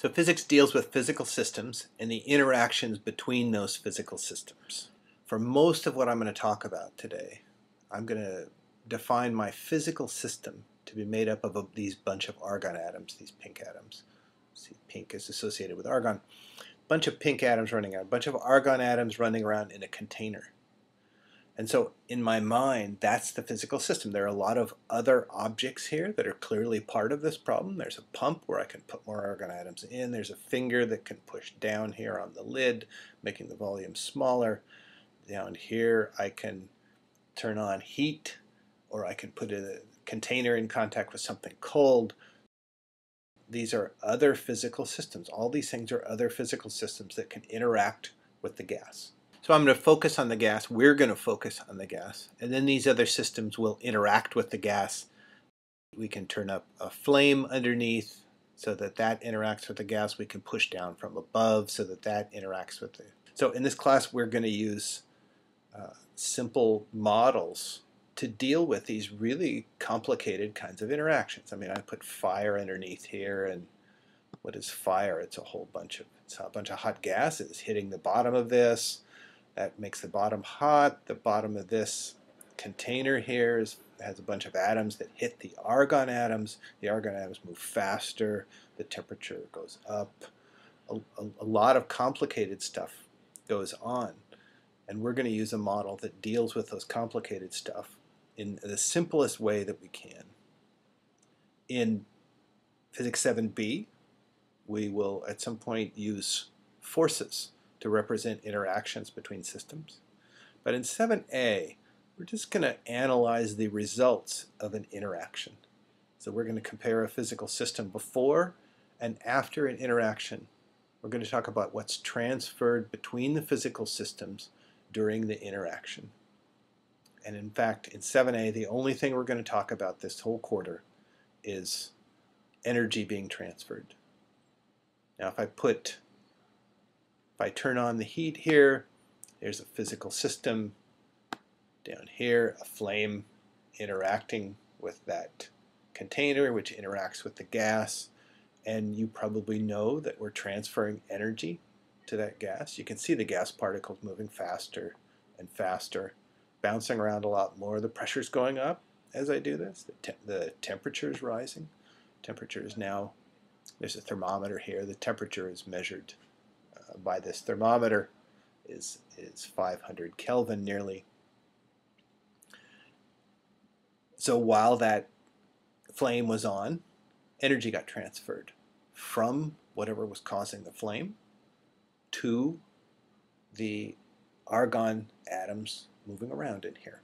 So physics deals with physical systems and the interactions between those physical systems. For most of what I'm going to talk about today, I'm going to define my physical system to be made up of these bunch of argon atoms, these pink atoms. See, pink is associated with argon. A bunch of pink atoms running around, a bunch of argon atoms running around in a container. And so in my mind, that's the physical system. There are a lot of other objects here that are clearly part of this problem. There's a pump where I can put more argon atoms in. There's a finger that can push down here on the lid, making the volume smaller. Down here, I can turn on heat, or I can put a container in contact with something cold. These are other physical systems. All these things are other physical systems that can interact with the gas. So I'm going to focus on the gas, we're going to focus on the gas, and then these other systems will interact with the gas. We can turn up a flame underneath so that that interacts with the gas. We can push down from above so that that interacts with it. So in this class we're going to use simple models to deal with these really complicated kinds of interactions. I mean, I put fire underneath here, and what is fire? It's a bunch of hot gases hitting the bottom of this. That makes the bottom hot. The bottom of this container here has a bunch of atoms that hit the argon atoms. The argon atoms move faster. The temperature goes up. A lot of complicated stuff goes on. And we're going to use a model that deals with those complicated stuff in the simplest way that we can. In Physics 7b, we will at some point use forces to represent interactions between systems. But in 7a, we're just going to analyze the results of an interaction. So we're going to compare a physical system before and after an interaction. We're going to talk about what's transferred between the physical systems during the interaction. And in fact, in 7a, the only thing we're going to talk about this whole quarter is energy being transferred. Now if I turn on the heat here, there's a physical system. Down here, a flame interacting with that container, which interacts with the gas. And you probably know that we're transferring energy to that gas. You can see the gas particles moving faster and faster, bouncing around a lot more. The pressure's going up as I do this. The temperature is rising. Temperature is now, there's a thermometer here. The temperature is measured by this thermometer is 500 Kelvin nearly. So while that flame was on, energy got transferred from whatever was causing the flame to the argon atoms moving around in here.